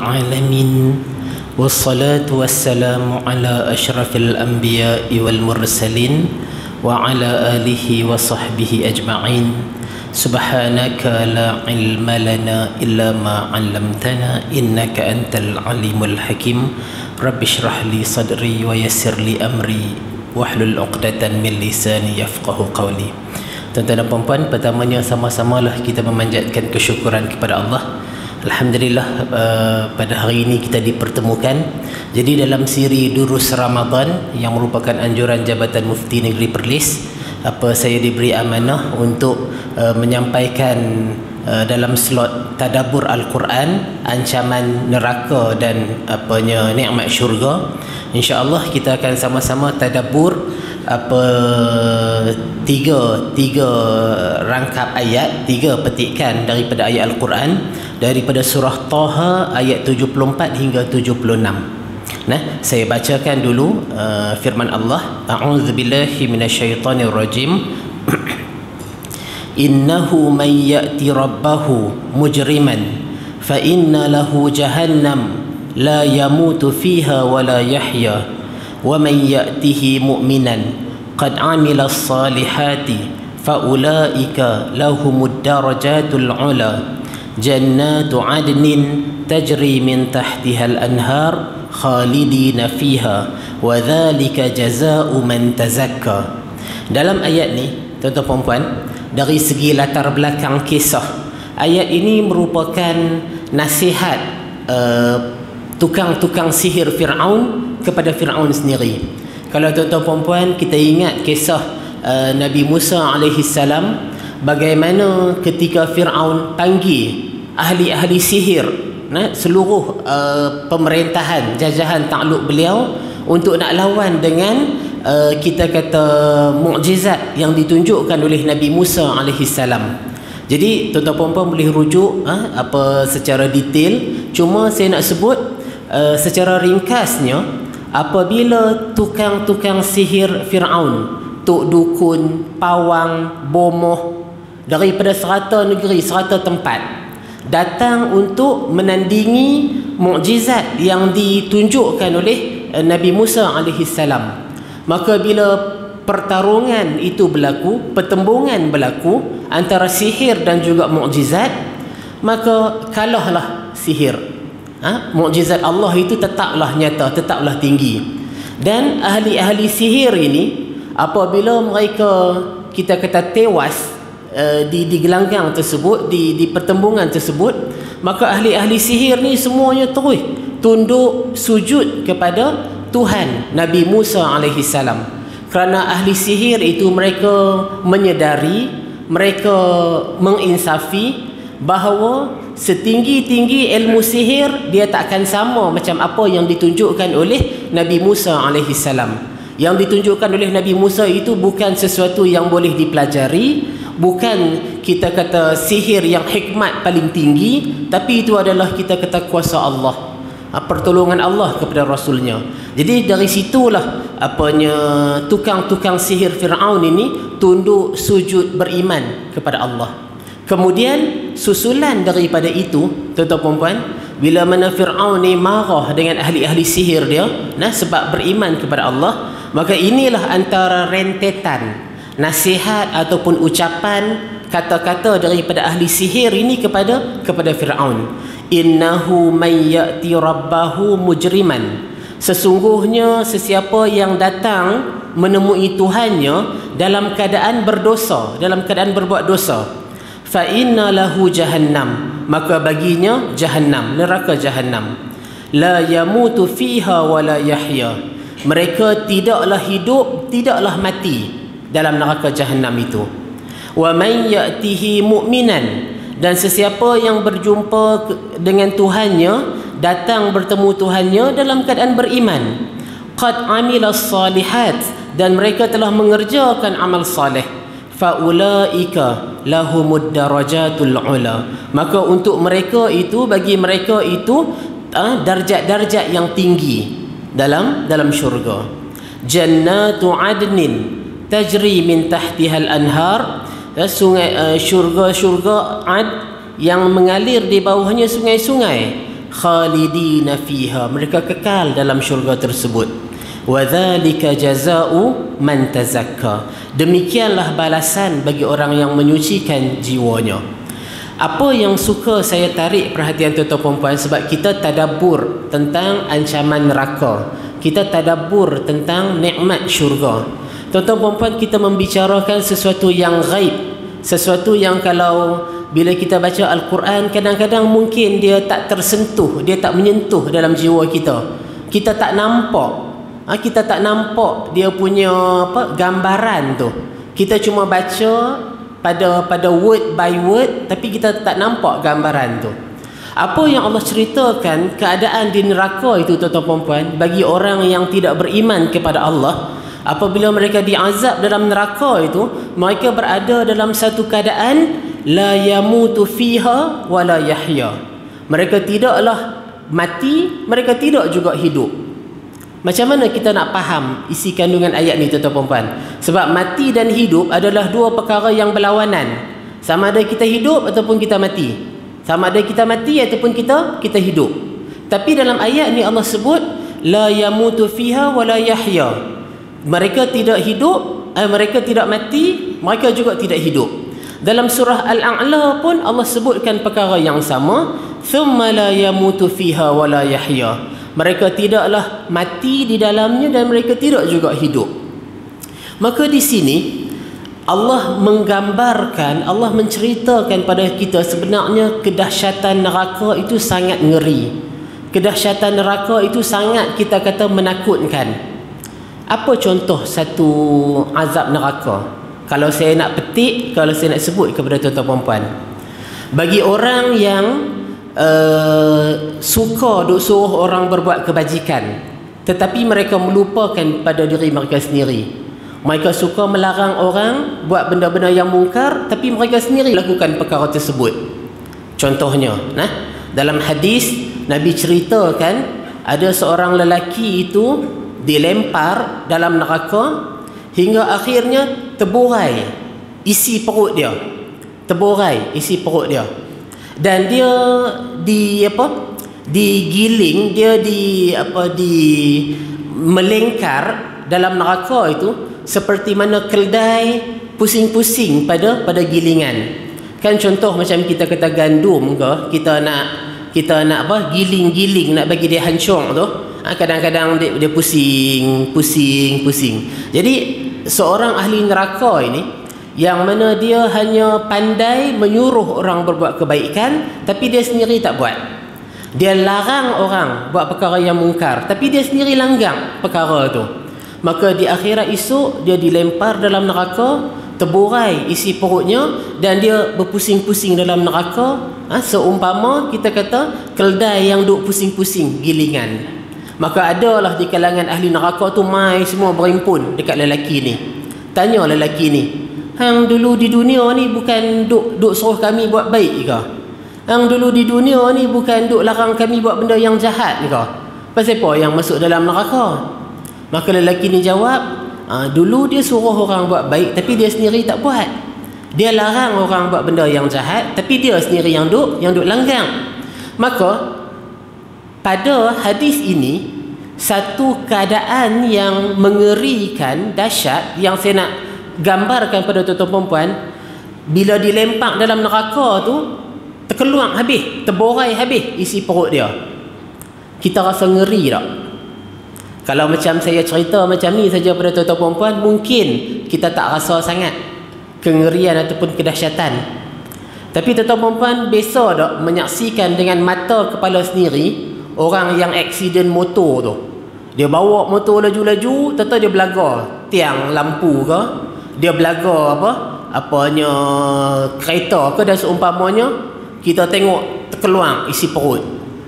العالمين والصلاة والسلام على أشرف الأنبياء والمرسلين وعلى آله وصحبه أجمعين سبحانك لا علم لنا إلا ما علمتنا إنك أنت العليم الحكيم رب اشرح لي صدري ويسر لي أمري wahlul 'uqdatan min lisani yafqahu qawli. Tuan-tuan dan puan-puan, pertamanya sama-samalah kita memanjatkan kesyukuran kepada Allah. Alhamdulillah, pada hari ini kita dipertemukan. Jadi dalam siri Durus Ramadan yang merupakan anjuran Jabatan Mufti Negeri Perlis, saya diberi amanah untuk menyampaikan dalam slot tadabbur Al-Quran, ancaman neraka dan nikmat syurga. InsyaAllah kita akan sama-sama tadabbur tiga rangkap ayat, tiga petikan daripada ayat Al-Quran, daripada surah Taha ayat 74 hingga 76. Saya bacakan dulu firman Allah. A'udzubillahi minasyaitonirrajim. Innahu man ya'ti rabbahu mujriman fa inna lahu jahannam la yamutu fiha wa la yahya wa man ya'tihi mu'minan qad 'amila as-salihati fa ulaika lahumud darajatul 'ula jannatu 'adnin tajri min tahtiha al-anhar khalidina fiha wa dhalika jazaa'u man tazakka. Dalam ayat ni, tuan-tuan dan puan, dari segi latar belakang kisah, ayat ini merupakan nasihat tukang-tukang sihir Fir'aun kepada Fir'aun sendiri. Kalau tuan-tuan puan-puan kita ingat kisah Nabi Musa alaihissalam, bagaimana ketika Fir'aun panggil ahli-ahli sihir, seluruh pemerintahan jajahan takluk beliau untuk nak lawan dengan kita kata mukjizat yang ditunjukkan oleh Nabi Musa alaihissalam. Jadi tuan-tuan puan-puan boleh rujuk secara detail, cuma saya nak sebut secara ringkasnya, apabila tukang-tukang sihir Fir'aun, tok dukun, pawang, bomoh daripada serata negeri, serata tempat datang untuk menandingi mukjizat yang ditunjukkan oleh Nabi Musa alaihissalam, maka bila pertarungan itu berlaku, pertembungan berlaku antara sihir dan juga mukjizat, maka kalahlah sihir. Mukjizat Allah itu tetaplah nyata, tetaplah tinggi. Dan ahli-ahli sihir ini, apabila mereka kita kata tewas di gelanggang tersebut, di pertembungan tersebut, maka ahli-ahli sihir ni semuanya terus tunduk sujud kepada Tuhan Nabi Musa alaihissalam. Kerana ahli sihir itu mereka menyedari, mereka menginsafi bahawa setinggi-tinggi ilmu sihir dia takkan sama macam apa yang ditunjukkan oleh Nabi Musa alaihissalam. Yang ditunjukkan oleh Nabi Musa itu bukan sesuatu yang boleh dipelajari, bukan kita kata sihir yang hikmat paling tinggi, tapi itu adalah kita kata kuasa Allah, pertolongan Allah kepada Rasulnya. Jadi dari situlah tukang-tukang sihir Fir'aun ini tunduk sujud beriman kepada Allah. Kemudian susulan daripada itu, tuan-tuan puan-puan, bila mana Fir'aun ni marah dengan ahli-ahli sihir dia, sebab beriman kepada Allah, maka inilah antara rentetan nasihat ataupun ucapan kata-kata daripada ahli sihir ini kepada Fir'aun. Innahu man ya'ti rabbahu mujriman, sesungguhnya sesiapa yang datang menemui Tuhannya dalam keadaan berdosa, dalam keadaan berbuat dosa, fa inna lahu jahannam, maka baginya jahannam, neraka jahannam. La yamutu fiha wa la yahya, mereka tidaklah hidup, tidaklah mati dalam neraka jahannam itu. Wa man ya'tihi mu'minan, dan sesiapa yang berjumpa dengan Tuhannya, datang bertemu Tuhannya dalam keadaan beriman, qad amilas salihat, dan mereka telah mengerjakan amal saleh, fa ulaika lahumud darajatul ula, maka untuk mereka itu, bagi mereka itu darjat-darjat yang tinggi dalam syurga. Jannatu adnin tajri min tahtihal anhar, sungai syurga-syurga Ad yang mengalir di bawahnya sungai-sungai, khalidina fiha, mereka kekal dalam syurga tersebut. Wa dzalika jazaa'u man tazakka, demikianlah balasan bagi orang yang menyucikan jiwanya. Apa yang suka saya tarik perhatian tuan-tuan puan, sebab kita tadabbur tentang ancaman neraka, kita tadabbur tentang nikmat syurga. Tuan-tuan puan, kita membicarakan sesuatu yang ghaib, sesuatu yang kalau bila kita baca Al-Quran kadang-kadang mungkin dia tak tersentuh, dia tak menyentuh dalam jiwa kita. Kita tak nampak, kita tak nampak dia punya gambaran tu. Kita cuma baca pada word by word, tapi kita tak nampak gambaran tu. Apa yang Allah ceritakan keadaan di neraka itu tuan-tuan puan, bagi orang yang tidak beriman kepada Allah, apabila mereka diazab dalam neraka itu, mereka berada dalam satu keadaan la yamutu fiha wa la yahya. Mereka tidaklah mati, mereka tidak juga hidup. Macam mana kita nak faham isi kandungan ayat ni tuan-tuan puan? Sebab mati dan hidup adalah dua perkara yang berlawanan. Sama ada kita hidup ataupun kita mati. Sama ada kita mati ataupun kita hidup. Tapi dalam ayat ni Allah sebut la yamutu fiha wa la yahya. Mereka tidak hidup, mereka tidak mati, mereka juga tidak hidup. Dalam surah Al-A'la pun Allah sebutkan perkara yang sama, thumma la yamutu fiha wa la yahya. Mereka tidaklah mati di dalamnya dan mereka tidak juga hidup. Maka di sini Allah menggambarkan, Allah menceritakan pada kita sebenarnya kedahsyatan neraka itu sangat ngeri. Kedahsyatan neraka itu sangat, kita kata, menakutkan. Apa contoh satu azab neraka? Kalau saya nak petik, kalau saya nak sebut kepada tuan-tuan puan, bagi orang yang suka duk suruh orang berbuat kebajikan, tetapi mereka melupakan pada diri mereka sendiri. Mereka suka melarang orang buat benda-benda yang mungkar, tapi mereka sendiri lakukan perkara tersebut. Contohnya, dalam hadis Nabi ceritakan ada seorang lelaki itu dilempar dalam neraka hingga akhirnya terburai isi perut dia. Terburai isi perut dia. Dan dia digiling, dia melengkar dalam neraka itu seperti mana keldai pusing-pusing pada gilingan. Kan contoh macam kita kata gandum ke, kita nak giling-giling, nak bagi dia hancur tu, kadang-kadang dia pusing. Jadi seorang ahli neraka ini, yang mana dia hanya pandai menyuruh orang berbuat kebaikan, tapi dia sendiri tak buat. Dia larang orang buat perkara yang mungkar, tapi dia sendiri langgang perkara tu. Maka di akhirat esok dia dilempar dalam neraka, terburai isi perutnya, dan dia berpusing-pusing dalam neraka, seumpama kita kata keldai yang duk pusing-pusing gilingan. Maka adalah di kalangan ahli neraka tu mai semua berimpun dekat lelaki ni. Tanya lelaki ni, hang dulu di dunia ni bukan duk suruh kami buat baik ke? Hang dulu di dunia ni bukan duk larang kami buat benda yang jahat ke? Pasal apa yang masuk dalam neraka? Maka lelaki ni jawab, dulu dia suruh orang buat baik, tapi dia sendiri tak buat. Dia larang orang buat benda yang jahat, tapi dia sendiri yang duk langgang. Maka pada hadis ini, satu keadaan yang mengerikan, dahsyat, yang saya nak gambarkan pada tuan-tuan perempuan, bila dilempar dalam neraka tu, terkeluar habis, terborai habis isi perut dia. Kita rasa ngeri tak? Kalau macam saya cerita macam ni saja pada tuan-tuan perempuan, mungkin kita tak rasa sangat kengerian ataupun kedahsyatan. Tapi tuan-tuan perempuan, biasa tak menyaksikan dengan mata kepala sendiri orang yang aksiden motor tu. Dia bawa motor laju-laju, tentu dia belagar tiang lampu ke, dia belagar apanya kereta ke, dan seumpamanya. Kita tengok terkeluar isi perut,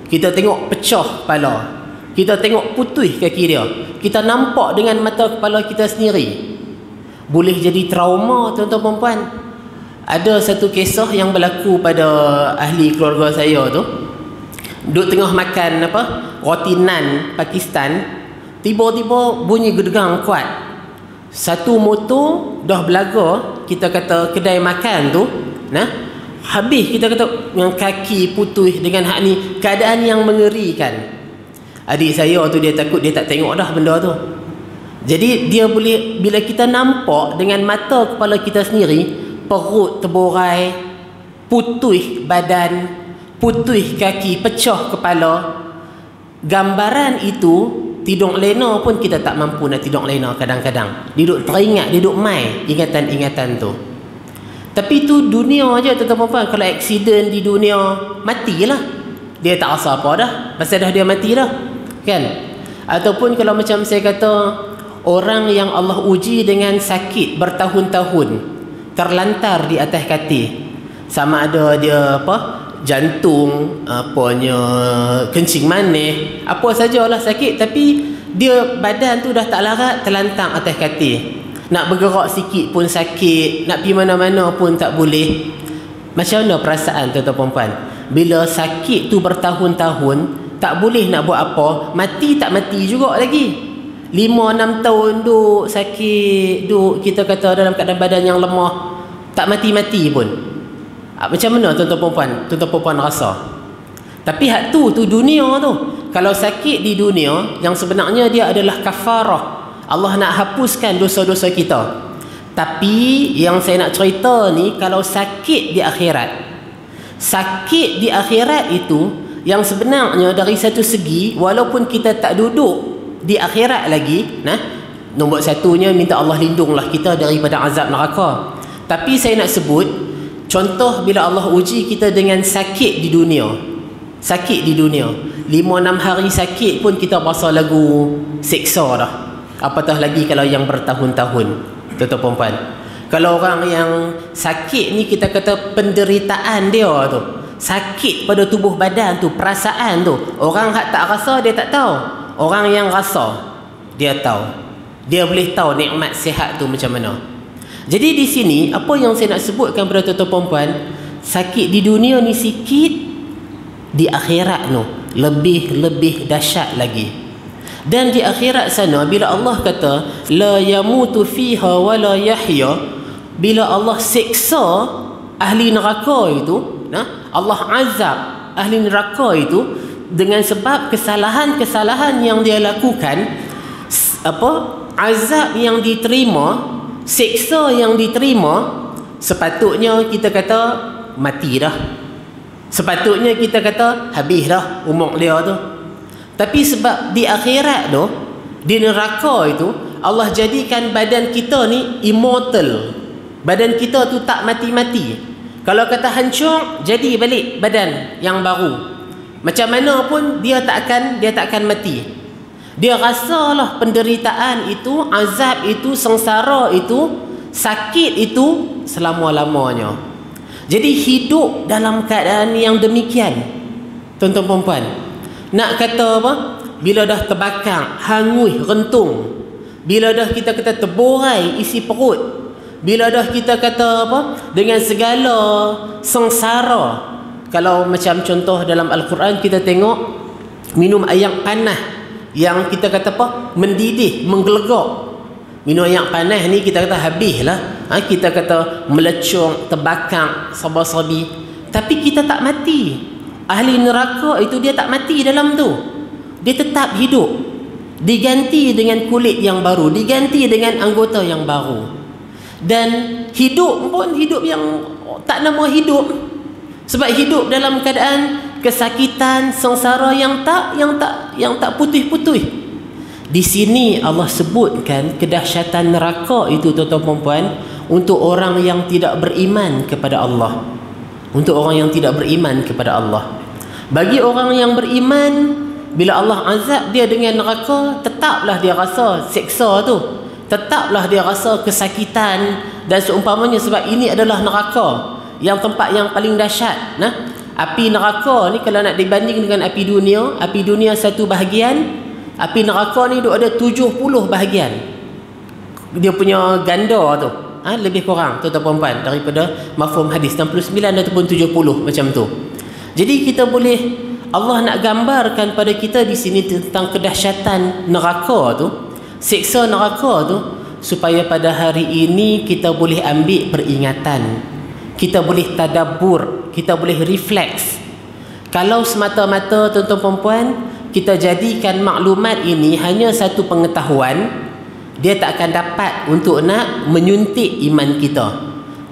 kita tengok pecah kepala, kita tengok putih kaki dia, kita nampak dengan mata kepala kita sendiri. Boleh jadi trauma tuan-tuan perempuan. Ada satu kisah yang berlaku pada ahli keluarga saya tu. Duk tengah makan roti nan Pakistan, tiba-tiba bunyi gedegang kuat. Satu motor dah belaga, kita kata kedai makan tu, Habis kita kata dengan kaki putus dengan hak ni, keadaan yang mengerikan. Adik saya tu dia takut, dia tak tengok dah benda tu. Jadi dia boleh, bila kita nampak dengan mata kepala kita sendiri, perut terborai, putus badan, putus kaki, pecah kepala. Gambaran itu tidur lena pun kita tak mampu nak tidur lena kadang-kadang. Dia duk teringat, dia duk mai ingatan-ingatan tu. Tapi tu dunia aja tuan-tuan puan. Kalau aksiden di dunia, matilah. Dia tak rasa apa dah, pasal dah dia mati dah. Kan? Ataupun kalau macam saya kata, orang yang Allah uji dengan sakit bertahun-tahun, terlantar di atas katil. Sama ada dia jantung, kencing manis, apa sajalah sakit, tapi dia badan tu dah tak larat, terlantang atas katil. Nak bergerak sikit pun sakit, nak pergi mana-mana pun tak boleh. Macam mana perasaan tuan-tuan puan? Bila sakit tu bertahun-tahun, tak boleh nak buat apa, mati tak mati juga lagi. 5-6 tahun duk sakit, duk kita kata dalam keadaan badan yang lemah, tak mati-mati pun. Macam mana tuan-tuan puan rasa? Tapi hak tu dunia tu. Kalau sakit di dunia, yang sebenarnya dia adalah kafarah, Allah nak hapuskan dosa-dosa kita. Tapi yang saya nak cerita ni, kalau sakit di akhirat, sakit di akhirat itu yang sebenarnya dari satu segi, walaupun kita tak duduk di akhirat lagi, nombor satunya minta Allah lindunglah kita daripada azab neraka. Tapi saya nak sebut contoh bila Allah uji kita dengan sakit di dunia. Sakit di dunia 5-6 hari sakit pun kita rasa lagu seksa dah, apatah lagi kalau yang bertahun-tahun. Tuan-tuan puan, kalau orang yang sakit ni, kita kata penderitaan dia tu, sakit pada tubuh badan tu, perasaan tu, orang hak tak rasa dia tak tahu. Orang yang rasa dia tahu. Dia boleh tahu nikmat sihat tu macam mana. Jadi di sini apa yang saya nak sebutkan kepada tuan-tuan puan, sakit di dunia ni sikit, di akhirat tu lebih dahsyat lagi. Dan di akhirat sana, bila Allah kata la yamutu fiha wa la yahya, bila Allah seksa ahli neraka itu, Allah azab ahli neraka itu dengan sebab kesalahan-kesalahan yang dia lakukan, azab yang diterima, seksa yang diterima, sepatutnya kita kata mati dah, sepatutnya kita kata habis dah umur dia tu. Tapi sebab di akhirat tu, di neraka itu, Allah jadikan badan kita ni immortal. Badan kita tu tak mati-mati. Kalau kata hancur, jadi balik badan yang baru. Macam mana pun dia tak akan mati. Dia rasalah penderitaan itu, azab itu, sengsara itu, sakit itu selama-lamanya. Jadi hidup dalam keadaan yang demikian, tuan-tuan puan. Nak kata apa? Bila dah terbakar, hangus, rentung. Bila dah kita kata terborai isi perut. Bila dah kita kata apa? Dengan segala sengsara. Kalau macam contoh dalam Al-Quran kita tengok minum air panas yang kita kata apa? Mendidih, menggelegak. Minum air panas ni kita kata habislah. Kita kata melecung, terbakar, sabar-sabi. Tapi kita tak mati. Ahli neraka itu dia tak mati dalam tu. Dia tetap hidup. Diganti dengan kulit yang baru, diganti dengan anggota yang baru. Dan hidup pun hidup yang tak nama hidup. Sebab hidup dalam keadaan kesakitan, sengsara yang tak putih-putih. Di sini Allah sebutkan kedahsyatan neraka itu, tuan-tuan puan, untuk orang yang tidak beriman kepada Allah. Untuk orang yang tidak beriman kepada Allah. Bagi orang yang beriman, bila Allah azab dia dengan neraka, tetaplah dia rasa seksa tu, tetaplah dia rasa kesakitan dan seumpamanya. Sebab ini adalah neraka, yang tempat yang paling dahsyat. Api neraka ni kalau nak dibanding dengan api dunia satu bahagian, api neraka ni ada 70 bahagian. Dia punya ganda tu lebih kurang, tuan-tuan puan, daripada mafhum hadis 69 ataupun 70 macam tu. Jadi kita boleh, Allah nak gambarkan pada kita di sini tentang kedahsyatan neraka tu, siksa neraka tu, supaya pada hari ini kita boleh ambil peringatan. kita boleh tadabbur, kita boleh refleks. Kalau semata-mata tuan-tuan perempuan kita jadikan maklumat ini hanya satu pengetahuan, dia tak akan dapat untuk nak menyuntik iman kita.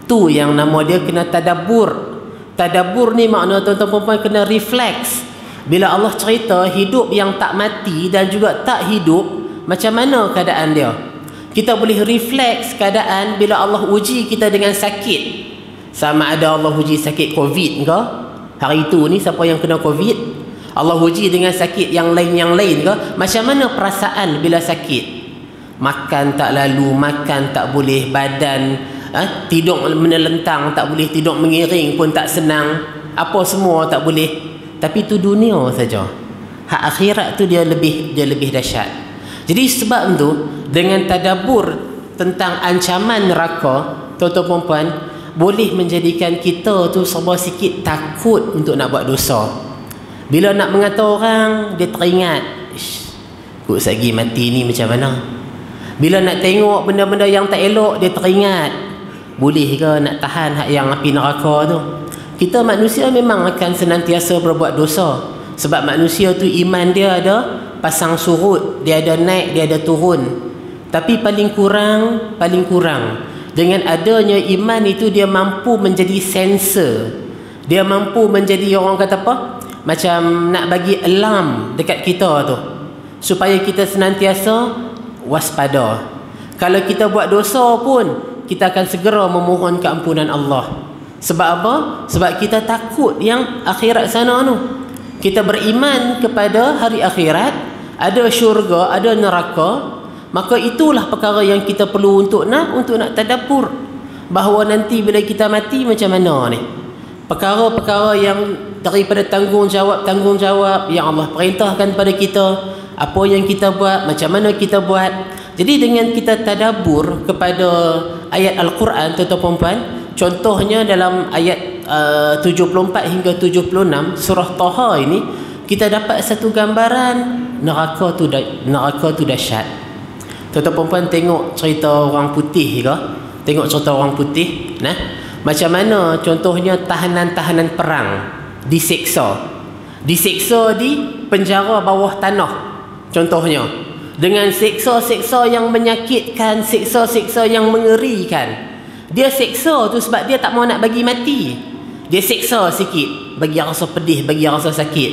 Tu yang nama dia kena tadabbur. Tadabbur ni makna tuan-tuan perempuan kena refleks. Bila Allah cerita hidup yang tak mati dan juga tak hidup, macam mana keadaan dia? Kita boleh refleks keadaan bila Allah uji kita dengan sakit. Sama ada Allah uji sakit COVID ke? Hari itu ni siapa yang kena COVID? Allah uji dengan sakit yang lain ke? Macam mana perasaan bila sakit? Makan tak lalu, makan tak boleh, badan tidur menelentang tak boleh, tidur mengiring pun tak senang, apa semua tak boleh. Tapi itu dunia saja. Hak akhirat tu dia lebih dahsyat. Jadi sebab tu dengan tadabbur tentang ancaman neraka, tuan-tuan perempuan, boleh menjadikan kita tu serba sikit takut untuk nak buat dosa. Bila nak mengata orang, dia teringat, kut sagi mati ni macam mana. Bila nak tengok benda-benda yang tak elok, dia teringat, boleh ke nak tahan hak yang api neraka tu. Kita manusia memang akan senantiasa berbuat dosa. Sebab manusia tu iman dia ada pasang surut, dia ada naik, dia ada turun. Tapi paling kurang dengan adanya iman itu dia mampu menjadi sensor. Dia mampu menjadi, orang kata apa, macam nak bagi alarm dekat kita tu, supaya kita senantiasa waspada. Kalau kita buat dosa pun, kita akan segera memohon keampunan Allah. Sebab apa? Sebab kita takut yang akhirat sana tu. Kita beriman kepada hari akhirat, ada syurga, ada neraka. Maka itulah perkara yang kita perlu untuk nak tadabbur, bahawa nanti bila kita mati macam mana ni. Perkara-perkara yang daripada tanggungjawab yang Allah perintahkan pada kita, apa yang kita buat, macam mana kita buat. Jadi dengan kita tadabbur kepada ayat Al-Quran, tuan-tuan perempuan, contohnya dalam ayat 74 hingga 76 surah Taha ini, kita dapat satu gambaran neraka tu dahsyat. Tuan-tuan perempuan tengok cerita orang putih ke? Tengok cerita orang putih, nah, macam mana contohnya tahanan-tahanan perang diseksa di penjara bawah tanah, contohnya dengan seksa-seksa yang menyakitkan, seksa-seksa yang mengerikan. Dia seksa tu sebab dia tak mau nak bagi mati. Dia seksa sikit, bagi rasa pedih, bagi rasa sakit.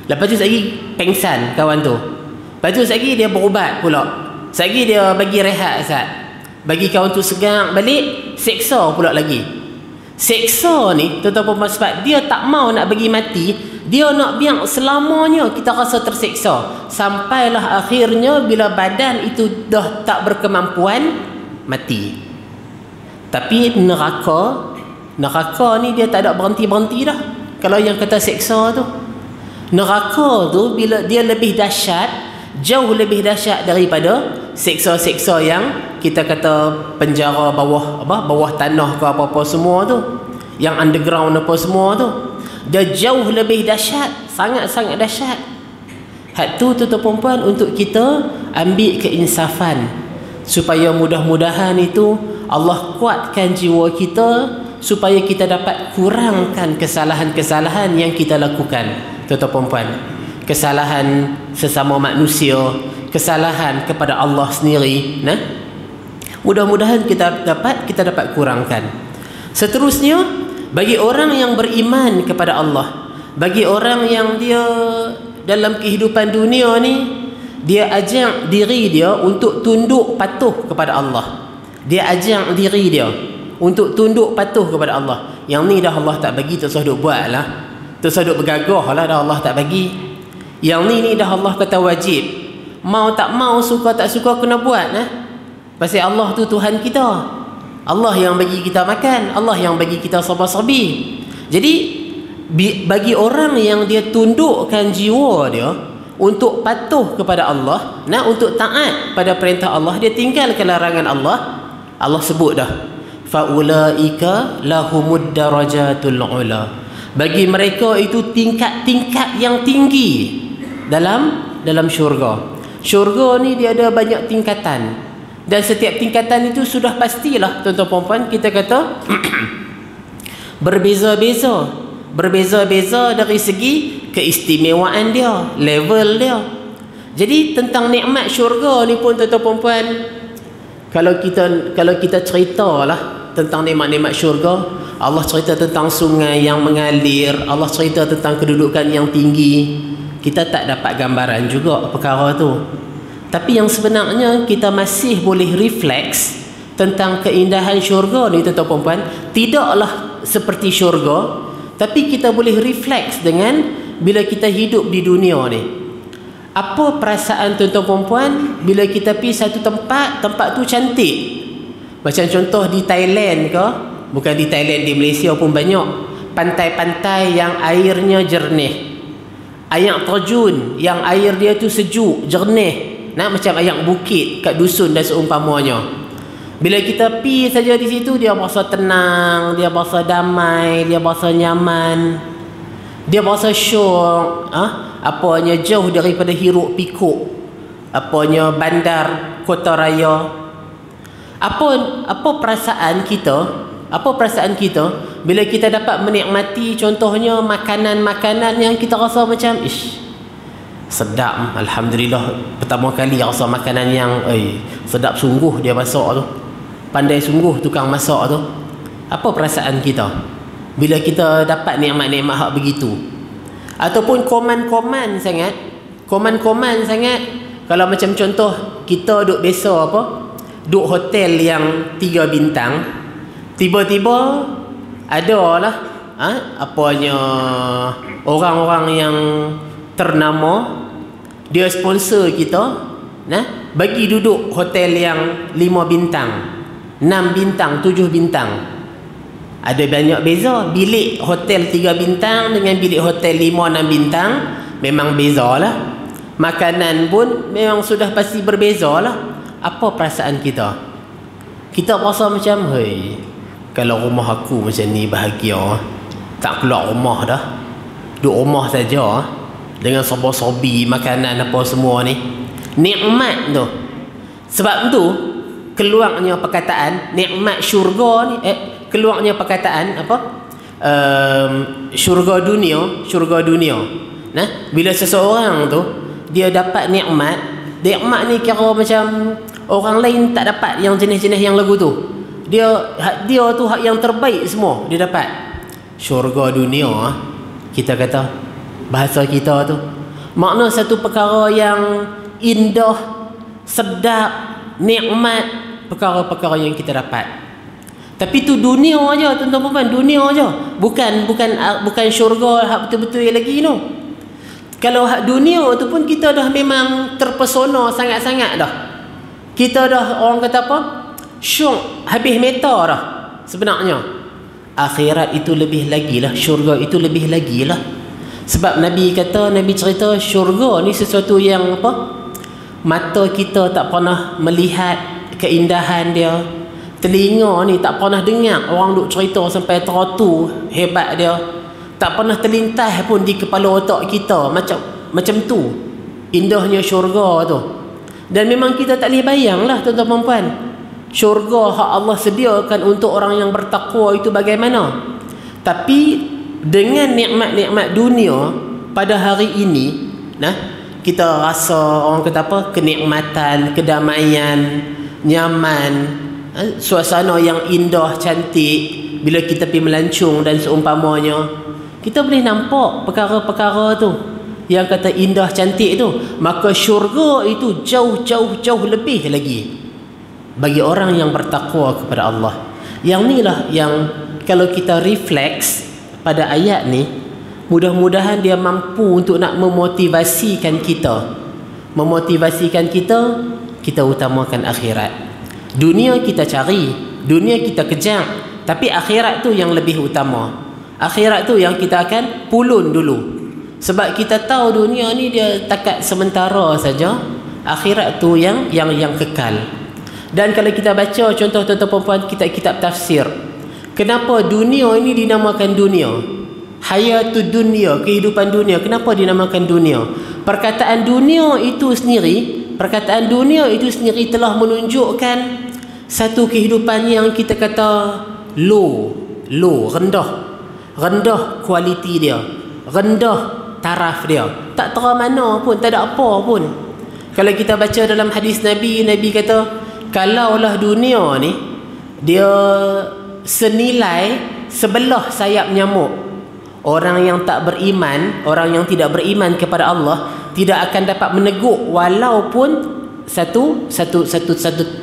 Lepas tu lagi pengsan kawan tu. Lepas tu lagi dia berubat pula. Lagi dia bagi rehat Ustaz. Bagi kawan tu segang balik, seksa pula lagi. Seksa ni tuan-tuan sebab dia tak mau nak bagi mati, dia nak biar selamanya kita rasa terseksa. Sampailah akhirnya bila badan itu dah tak berkemampuan, mati. Tapi neraka ni dia tak ada berhenti-berhenti dah. Kalau yang kata seksa tu, neraka tu bila dia lebih dahsyat, jauh lebih dahsyat daripada seksa-seksa yang kita kata penjara bawah tanah ke apa-apa semua tu, yang underground apa semua tu. Dia jauh lebih dahsyat, sangat-sangat dahsyat. Hak tu tuan-tuan perempuan untuk kita ambil keinsafan, supaya mudah-mudahan itu Allah kuatkan jiwa kita, supaya kita dapat kurangkan kesalahan-kesalahan yang kita lakukan, tuan-tuan perempuan. Kesalahan sesama manusia, kesalahan kepada Allah sendiri, nah, mudah-mudahan kita dapat kurangkan. Seterusnya, bagi orang yang beriman kepada Allah, bagi orang yang dia dalam kehidupan dunia ni, dia ajak diri dia untuk tunduk patuh kepada Allah. Dia ajak diri dia untuk tunduk patuh kepada Allah. Yang ni dah Allah tak bagi, tak usah duk buat lah, tak usah duk bergagah lah, dah Allah tak bagi. Yang ni dah Allah kata wajib. Mau tak mau, suka tak suka kena buat. Pasal Allah tu Tuhan kita. Allah yang bagi kita makan, Allah yang bagi kita sabar-sabi. Jadi bagi orang yang dia tundukkan jiwa dia untuk patuh kepada Allah, untuk taat pada perintah Allah, dia tinggalkan larangan Allah, Allah sebut dah, faulaika lahumud darajatul ula. Bagi mereka itu tingkat-tingkat yang tinggi dalam syurga. Syurga ni dia ada banyak tingkatan, dan setiap tingkatan itu sudah pastilah tuan-tuan perempuan, kita kata Berbeza-beza. Berbeza-beza dari segi keistimewaan dia, level dia. Jadi tentang nikmat syurga ni pun tuan-tuan puan, kalau kita ceritalah tentang nikmat-nikmat syurga, Allah cerita tentang sungai yang mengalir, Allah cerita tentang kedudukan yang tinggi. Kita tak dapat gambaran juga perkara tu. Tapi yang sebenarnya kita masih boleh refleks tentang keindahan syurga ni tuan-tuan puan. Tidaklah seperti syurga, tapi kita boleh refleks dengan bila kita hidup di dunia ni. Apa perasaan tuan-tuan puan bila kita pergi satu tempat tu cantik. Macam contoh di Thailand ke, bukan di Thailand, di Malaysia pun banyak pantai-pantai yang airnya jernih. Air terjun yang air dia tu sejuk, jernih. Macam air bukit kat dusun dan seumpamanya. Bila kita pi saja di situ, dia berasa tenang, dia berasa damai, dia berasa nyaman, dia berasa syok, apanya jauh daripada hiruk pikuk, apanya bandar kota raya. Apa perasaan kita? Apa perasaan kita bila kita dapat menikmati contohnya makanan-makanan yang kita rasa macam sedap, alhamdulillah, pertama kali rasa makanan yang sedap sungguh dia masak tu, pandai sungguh tukang masak tu. Apa perasaan kita bila kita dapat nikmat-nikmat hak begitu? Ataupun koman-koman sangat kalau macam contoh kita duk biasa duk hotel yang 3 bintang, tiba-tiba adalah apanya orang-orang yang ternama dia sponsor kita bagi duduk hotel yang 5 bintang, 6 bintang, 7 bintang. Ada banyak beza. Bilik hotel 3 bintang dengan bilik hotel 5-6 bintang memang bezalah. Makanan pun memang sudah pasti berbezalah. Apa perasaan kita? Kita rasa macam kalau rumah aku macam ni bahagia, tak keluar rumah dah, duduk rumah saja dengan sobi-sobi makanan apa semua ni, nikmat tu. Sebab tu keluarnya perkataan nikmat syurga ni, keluarnya perkataan syurga dunia. Bila seseorang tu dia dapat nikmat ni kira macam orang lain tak dapat yang jenis-jenis yang lagu tu. Dia tu hak yang terbaik semua dia dapat. Syurga dunia, kita kata bahasa kita tu, makna satu perkara yang indah, sedap, nikmat, perkara-perkara yang kita dapat. Tapi tu dunia aja tuan-tuan, dunia aja. Bukan syurga hak betul-betul yang lagi tu. Kalau hak dunia tu pun kita dah memang terpesona sangat-sangat dah. Kita dah, orang kata apa, syok, habis meta dah sebenarnya. Akhirat itu lebih lagi lah, syurga itu lebih lagi lah. Sebab Nabi cerita syurga ni sesuatu yang mata kita tak pernah melihat keindahan dia, telinga ni tak pernah dengar orang duk cerita sampai teratu hebat dia, tak pernah terlintas pun di kepala otak kita macam tu indahnya syurga tu. Dan memang kita tak boleh bayang lah tuan-tuan puan, syurga hak Allah sediakan untuk orang yang bertakwa itu bagaimana. Tapi dengan nikmat-nikmat dunia pada hari ini, kita rasa orang kata kenikmatan, kedamaian, nyaman, suasana yang indah, cantik. Bila kita pergi melancong dan seumpamanya, kita boleh nampak perkara-perkara tu yang kata indah, cantik tu. Maka syurga itu jauh lebih lagi bagi orang yang bertakwa kepada Allah. Yang inilah yang kalau kita refleks pada ayat ni, mudah-mudahan dia mampu untuk nak memotivasikan kita utamakan akhirat. Dunia kita cari, dunia kita kejar, tapi akhirat tu yang lebih utama. Akhirat tu yang kita akan pulun dulu. Sebab kita tahu dunia ni dia takat sementara saja, akhirat tu yang kekal. Dan kalau kita baca contoh tuan-tuan puan kitab-kitab tafsir, kenapa dunia ini dinamakan dunia? Hayatud dunia, kehidupan dunia. Kenapa dinamakan dunia? Perkataan dunia itu sendiri telah menunjukkan satu kehidupan yang kita kata low, rendah. rendah kualiti dia, rendah taraf dia, tak tahu mana pun, tak ada apa pun. Kalau kita baca dalam hadis Nabi, Nabi kata kalaulah dunia ni dia senilai sebelah sayap nyamuk, orang yang tak beriman, orang yang tidak beriman kepada Allah tidak akan dapat meneguk walaupun satu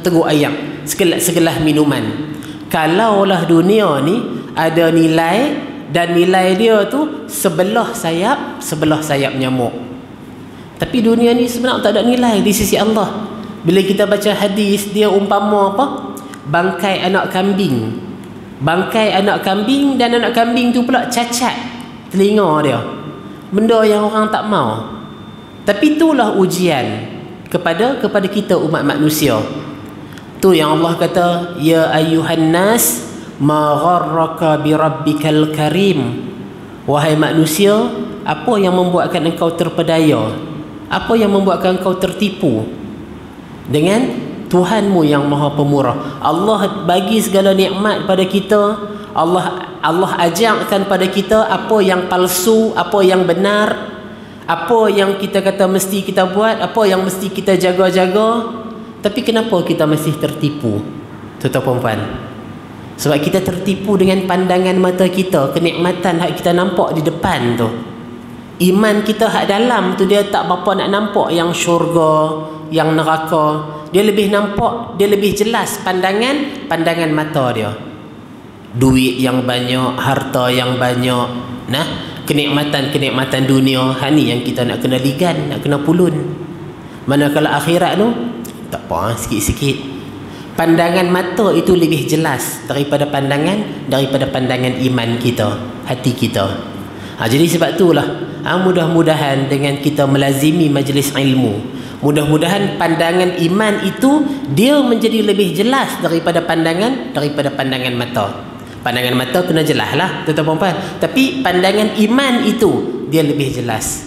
teguk ayam, segelas minuman. Kalaulah dunia ni ada nilai, dan nilai dia tu sebelah sayap nyamuk. Tapi dunia ni sebenarnya tak ada nilai di sisi Allah. Bila kita baca hadis, dia umpama apa? Bangkai anak kambing. Bangkai anak kambing, dan anak kambing tu pula cacat telinga dia. Benda yang orang tak mau. Tapi itulah ujian kepada kita umat manusia. Tu yang Allah kata, ya ayyuhan nas ma gharraka bi rabbikal karim. Wahai manusia, apa yang membuatkan engkau terpedaya? Apa yang membuatkan engkau tertipu dengan Tuhanmu yang Maha Pemurah? Allah bagi segala nikmat pada kita. Allah ajarkan pada kita apa yang palsu, apa yang benar, apa yang kita kata mesti kita buat, apa yang mesti kita jaga-jaga. Tapi kenapa kita masih tertipu, tuan-tuan puan? Sebab kita tertipu dengan pandangan mata kita, kenikmatan hak kita nampak di depan tu. Iman kita hak dalam tu dia tak berapa nak nampak yang syurga, yang neraka. Dia lebih nampak, dia lebih jelas pandangan mata dia. Duit yang banyak, harta yang banyak, nah, kenikmatan dunia, ni yang kita nak kena ligan, nak kena pulun. Manakala akhirat tu tak apa, sikit-sikit. Pandangan mata itu lebih jelas daripada pandangan iman kita, hati kita. Jadi sebab itulah mudah-mudahan dengan kita melazimi majlis ilmu, mudah-mudahan pandangan iman itu dia menjadi lebih jelas daripada pandangan mata. Pandangan mata kena jelas lah, tuan-tuan puan. Tapi pandangan iman itu dia lebih jelas.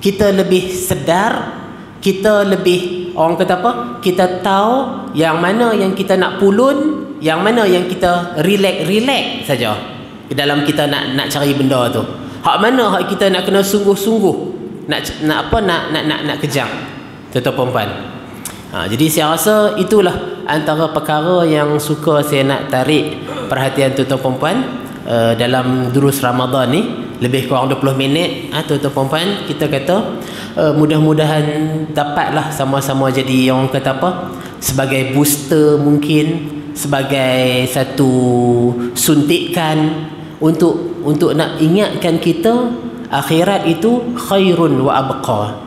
Kita lebih sedar, kita lebih, orang kata apa? Kita tahu yang mana yang kita nak pulun, yang mana yang kita relax saja dalam kita nak cari benda tu. Hak mana hak kita nak kena sungguh-sungguh nak kejar, tuan-tuan puan. Jadi saya rasa itulah antara perkara yang suka saya nak tarik perhatian tuan-tuan puan dalam durus Ramadan ni. Lebih kurang 20 minit, tuan-tuan puan, kita kata mudah-mudahan dapatlah sama-sama jadi yang kata apa, sebagai booster, mungkin sebagai satu suntikan untuk nak ingatkan kita akhirat itu khairun wa abqa.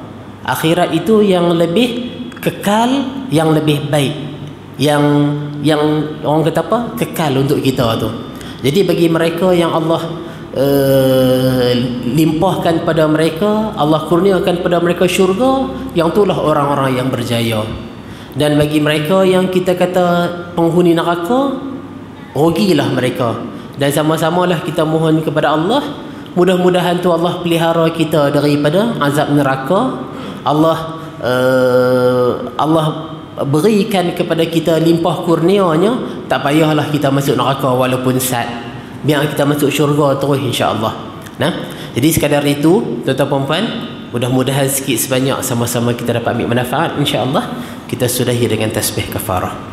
Akhirat itu yang lebih kekal, yang lebih baik, yang orang kata apa, kekal untuk kita tu. Jadi bagi mereka yang Allah limpahkan pada mereka, Allah kurniakan pada mereka syurga, yang itulah orang-orang yang berjaya. Dan bagi mereka yang kita kata penghuni neraka, rugilah mereka. Dan sama-samalah kita mohon kepada Allah, mudah-mudahan tu Allah pelihara kita daripada azab neraka. Allah berikan kepada kita limpah kurnianya, tak payahlah kita masuk neraka walaupun sat. Biar kita masuk syurga terus, insya-Allah. Jadi sekadar itu, tuan-tuan puan, mudah-mudahan sikit sebanyak sama-sama kita dapat ambil manfaat, insya-Allah. Kita sudahi dengan tasbih kafarah.